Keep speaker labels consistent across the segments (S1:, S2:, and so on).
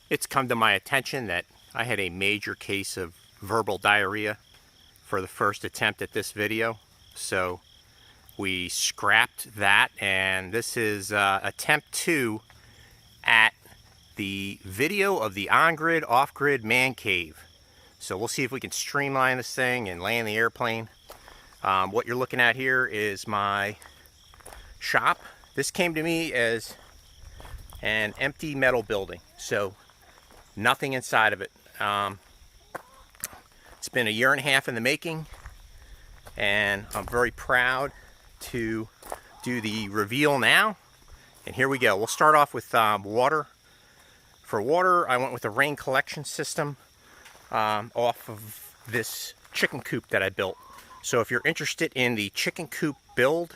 S1: It's come to my attention that I had a major case of verbal diarrhea for the first attempt at this video. So we scrapped that, and this is attempt 2 at the video of the on-grid, off-grid man cave. So we'll see if we can streamline this thing and land the airplane. What you're looking at here is my shop. This came to me as an empty metal building, so nothing inside of it. It's been a year and a half in the making, and I'm very proud to do the reveal now. And here we go. We'll start off with water. For water, I went with a rain collection system off of this chicken coop that I built. So if you're interested in the chicken coop build,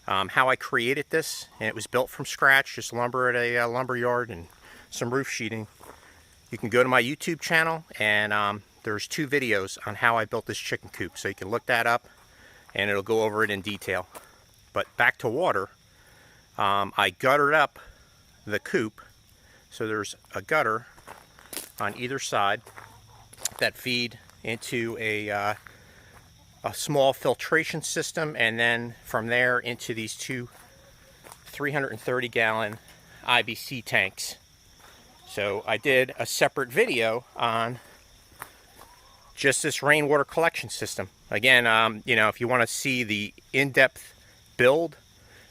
S1: how I created this, and it was built from scratch, just lumber at a lumber yard and some roof sheeting, you can go to my YouTube channel, and there's 2 videos on how I built this chicken coop, so you can look that up and it'll go over it in detail. But back to water, I guttered up the coop, so there's a gutter on either side that feed into a small filtration system, and then from there into these 2 330-gallon IBC tanks. So I did a separate video on just this rainwater collection system. Again, you know, if you want to see the in-depth build,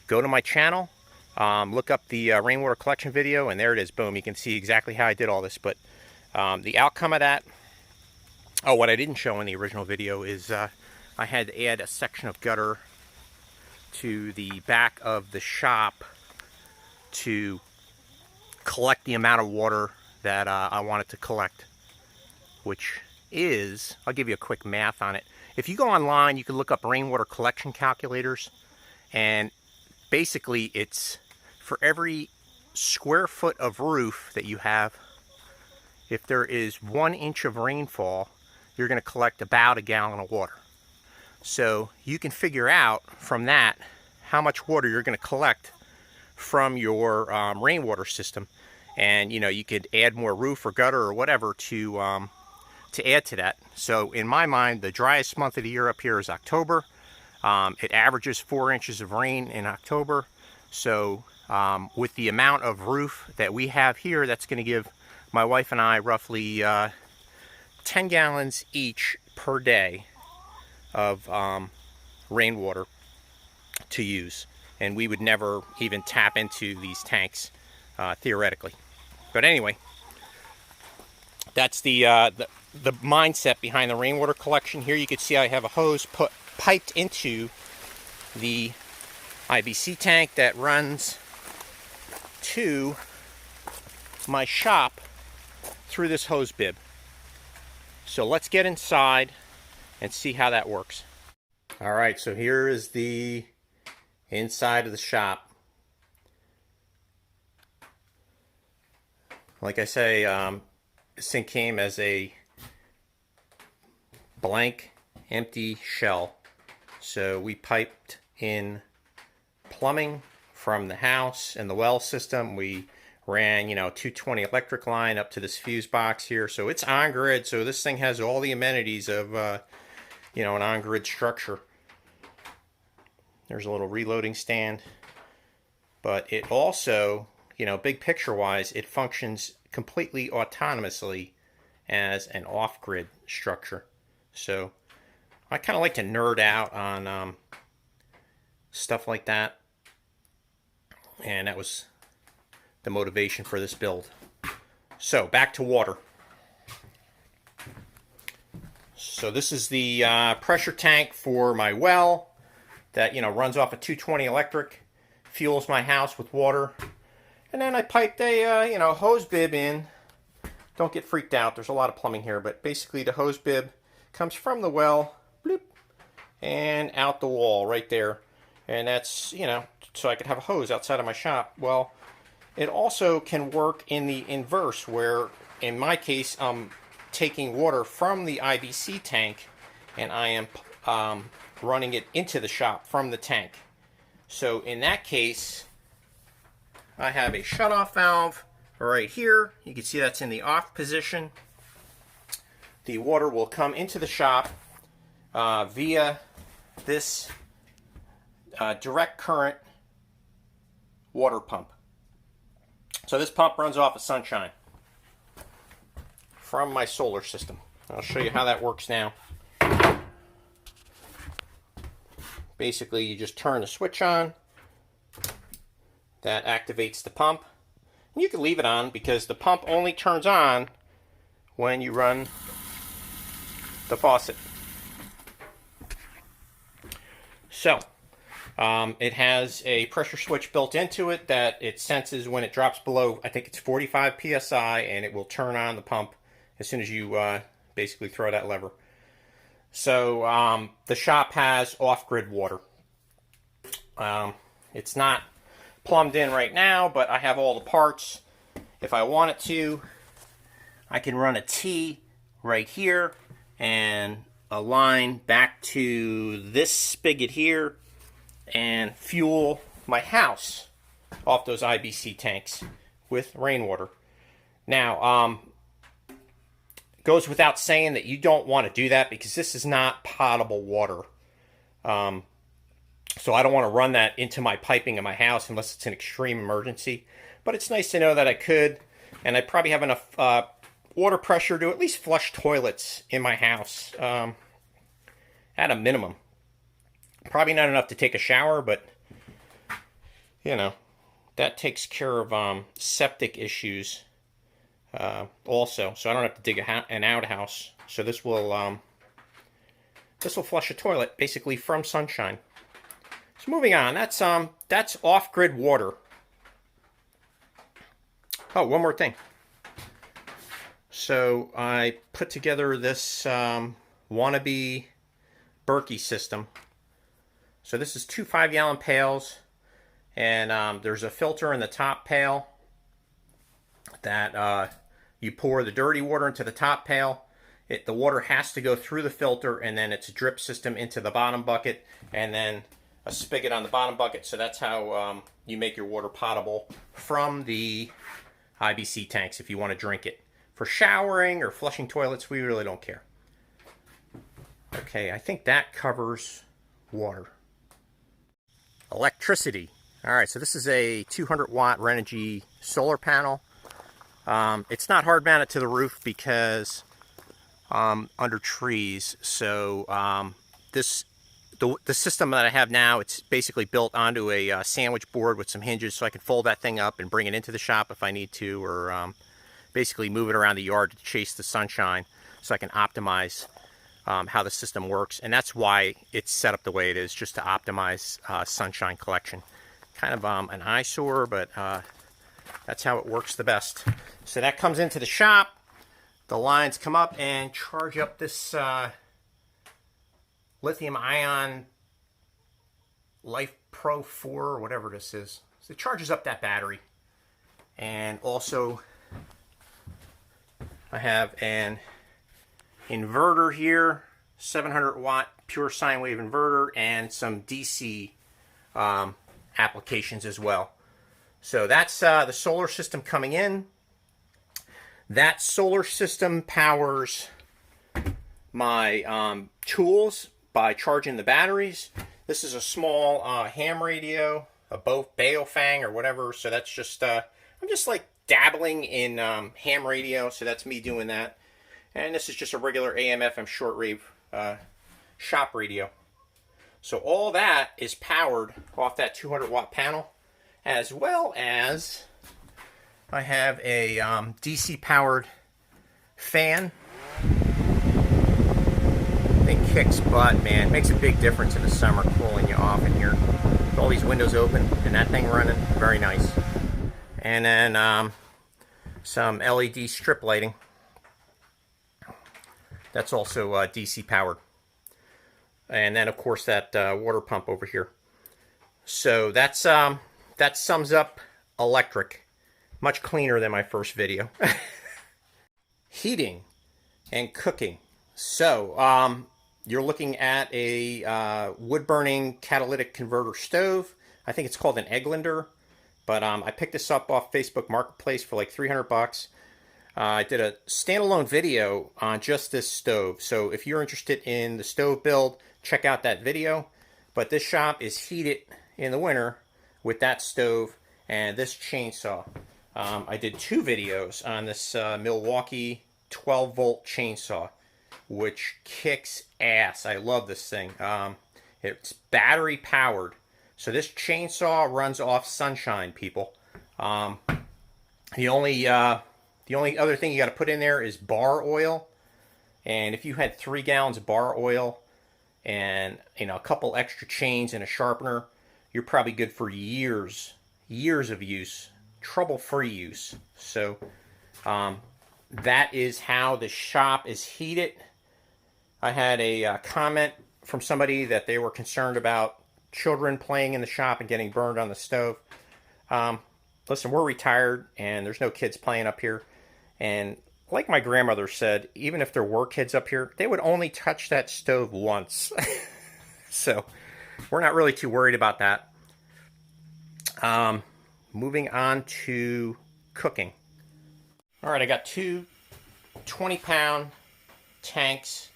S1: go to my channel, look up the rainwater collection video, and there it is. Boom, you can see exactly how I did all this. But the outcome of that, oh, what I didn't show in the original video is I had to add a section of gutter to the back of the shop to collect the amount of water that I wanted to collect, which is, I'll give you a quick math on it. If you go online, you can look up rainwater collection calculators, and basically it's for every square foot of roof that you have, if there is 1 inch of rainfall, you're going to collect about a gallon of water. So you can figure out from that how much water you're going to collect from your rainwater system, and you know, you could add more roof or gutter or whatever to add to that. So in my mind, the driest month of the year up here is October. It averages 4 inches of rain in October. So with the amount of roof that we have here, that's going to give my wife and I roughly 10 gallons each per day of rainwater to use, and we would never even tap into these tanks theoretically. But anyway, that's the mindset behind the rainwater collection. Here you can see I have a hose piped into the IBC tank that runs to my shop through this hose bib. So let's get inside and see how that works. All right, so here is the inside of the shop. Like I say, this thing came as a blank, empty shell. So we piped in plumbing from the house and the well system. We ran, you know, 220 electric line up to this fuse box here. So it's on grid. So this thing has all the amenities of, you know, an on grid structure. There's a little reloading stand, but it also, you know, big picture wise, it functions completely autonomously as an off grid structure. So I kind of like to nerd out on stuff like that, and that was the motivation for this build. So back to water. So this is the pressure tank for my well that, you know, runs off a 220 electric, fuels my house with water, and then I piped a you know, hose bib in. Don't get freaked out, there's a lot of plumbing here, but basically the hose bib comes from the well, bloop, and out the wall right there, and that's, you know, so I could have a hose outside of my shop. Well, it also can work in the inverse, where in my case I'm taking water from the IBC tank and I am running it into the shop from the tank. So in that case, I have a shutoff valve right here, you can see that's in the off position. The water will come into the shop via this direct current water pump. So this pump runs off of sunshine from my solar system. I'll show you how that works now. Basically, you just turn the switch on. That activates the pump. And you can leave it on because the pump only turns on when you run the faucet. So, it has a pressure switch built into it that it senses when it drops below, I think it's 45 psi, and it will turn on the pump as soon as you basically throw that lever. So the shop has off-grid water. It's not plumbed in right now, but I have all the parts. If I wanted to, I can run a T right here and a line back to this spigot here and fuel my house off those IBC tanks with rainwater. Now, goes without saying that you don't want to do that because this is not potable water. So I don't want to run that into my piping in my house unless it's an extreme emergency. But it's nice to know that I could, and I probably have enough water pressure to at least flush toilets in my house at a minimum. Probably not enough to take a shower, but you know, that takes care of septic issues also. So I don't have to dig an outhouse. So this will flush a toilet basically from sunshine. So moving on, that's off-grid water. Oh, one more thing. So I put together this wannabe Berkey system. So this is two 5-gallon pails, and there's a filter in the top pail that you pour the dirty water into the top pail. The water has to go through the filter, and then it's a drip system into the bottom bucket, and then a spigot on the bottom bucket. So that's how you make your water potable from the IBC tanks if you want to drink it. For showering or flushing toilets, we really don't care. Okay, I think that covers water. Electricity. All right, so this is a 200 watt Renogy solar panel. It's not hard mounted to the roof because under trees. So the system that I have now, it's basically built onto a sandwich board with some hinges, so I can fold that thing up and bring it into the shop if I need to, or basically move it around the yard to chase the sunshine, so I can optimize how the system works. And that's why it's set up the way it is, just to optimize sunshine collection. Kind of an eyesore, but that's how it works the best. So that comes into the shop. The lines come up and charge up this lithium ion Life Pro 4 or whatever this is. So it charges up that battery. And also I have an inverter here, 700 watt pure sine wave inverter, and some DC applications as well. So that's the solar system coming in. That solar system powers my tools by charging the batteries. This is a small ham radio, a Baofeng or whatever. So that's just, I'm just like dabbling in ham radio. So that's me doing that. And this is just a regular AM/FM shortwave shop radio. So all that is powered off that 200 watt panel, as well as I have a DC powered fan. Thing kicks butt, man. It makes a big difference in the summer, cooling you off in here. With all these windows open and that thing running, very nice. And then some LED strip lighting. That's also DC powered. And then of course that water pump over here. So that's that sums up electric. Much cleaner than my first video. Heating and cooking. So you're looking at a wood burning catalytic converter stove. I think it's called an Eglander. But I picked this up off Facebook Marketplace for like 300 bucks. I did a standalone video on just this stove. So if you're interested in the stove build, check out that video. But this shop is heated in the winter with that stove and this chainsaw. I did 2 videos on this Milwaukee 12-volt chainsaw, which kicks ass. I love this thing. It's battery powered. So this chainsaw runs off sunshine, people. The only other thing you got to put in there is bar oil. And if you had 3 gallons of bar oil and a couple extra chains and a sharpener, you're probably good for years of use, trouble-free use. So that is how the shop is heated. I had a comment from somebody that they were concerned about children playing in the shop and getting burned on the stove. Listen, we're retired and there's no kids playing up here. And like my grandmother said, even if there were kids up here, they would only touch that stove once. So we're not really too worried about that. Moving on to cooking. All right, I got 2 20-pound tanks,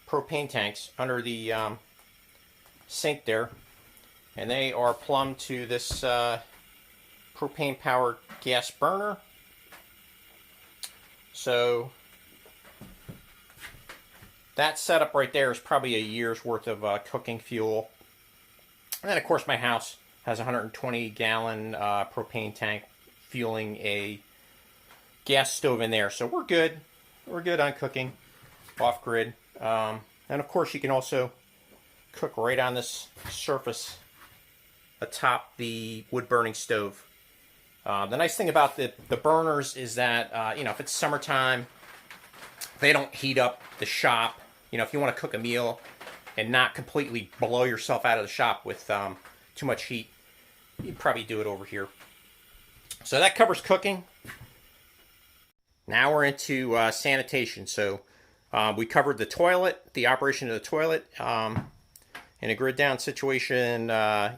S1: propane tanks, under the sink there. And they are plumbed to this propane-powered gas burner. So that setup right there is probably a year's worth of cooking fuel. And then, of course, my house has a 120-gallon propane tank fueling a gas stove in there. So we're good. We're good on cooking off-grid. And, of course, you can also cook right on this surface atop the wood-burning stove. The nice thing about the burners is that, if it's summertime, they don't heat up the shop. If you want to cook a meal and not completely blow yourself out of the shop with too much heat, you'd probably do it over here. So that covers cooking. Now we're into sanitation. So we covered the toilet, the operation of the toilet. In a grid down situation,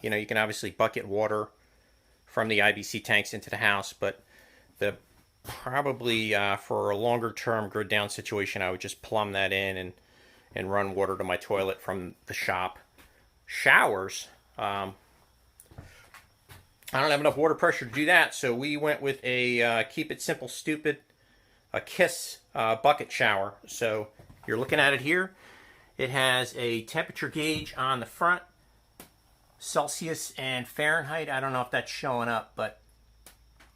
S1: you can obviously bucket water from the IBC tanks into the house, but probably for a longer term grid down situation, I would just plumb that in and run water to my toilet from the shop. Showers, I don't have enough water pressure to do that, so we went with a Keep It Simple Stupid, a KISS bucket shower. So you're looking at it here. It has a temperature gauge on the front, Celsius and Fahrenheit. I don't know if that's showing up, but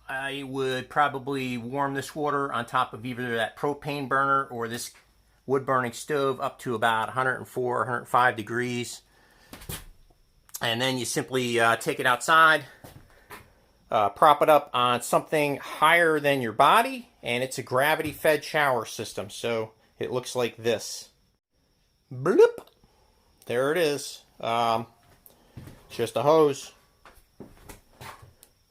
S1: I would probably warm this water on top of either that propane burner or this wood-burning stove up to about 104, 105 degrees. And then you simply take it outside, prop it up on something higher than your body, and it's a gravity-fed shower system. So it looks like this. Bloop! There it is. Just a hose.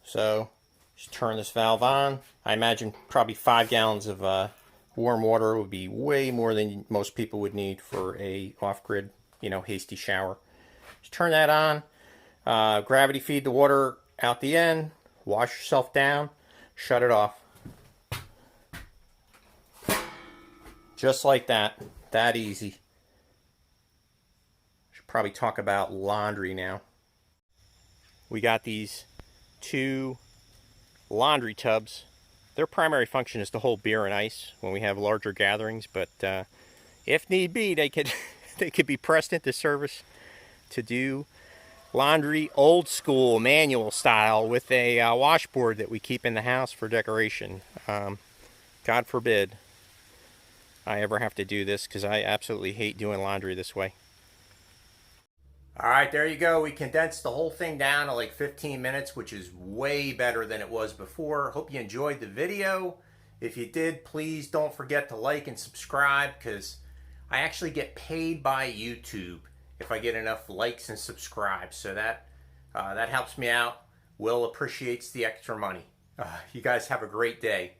S1: So just turn this valve on. I imagine probably 5 gallons of warm water would be way more than most people would need for a off-grid, hasty shower. Just turn that on. Gravity feed the water out the end. Wash yourself down. Shut it off. Just like that. That easy. Should probably talk about laundry now. We got these 2 laundry tubs. Their primary function is to hold beer and ice when we have larger gatherings, but if need be, they could be pressed into service to do laundry old school manual style with a washboard that we keep in the house for decoration. God forbid I ever have to do this, because I absolutely hate doing laundry this way. All right, there you go. We condensed the whole thing down to like 15 minutes, which is way better than it was before. Hope you enjoyed the video. If you did, please don't forget to like and subscribe, because I actually get paid by YouTube if I get enough likes and subscribes. So that helps me out. Will appreciates the extra money. You guys have a great day.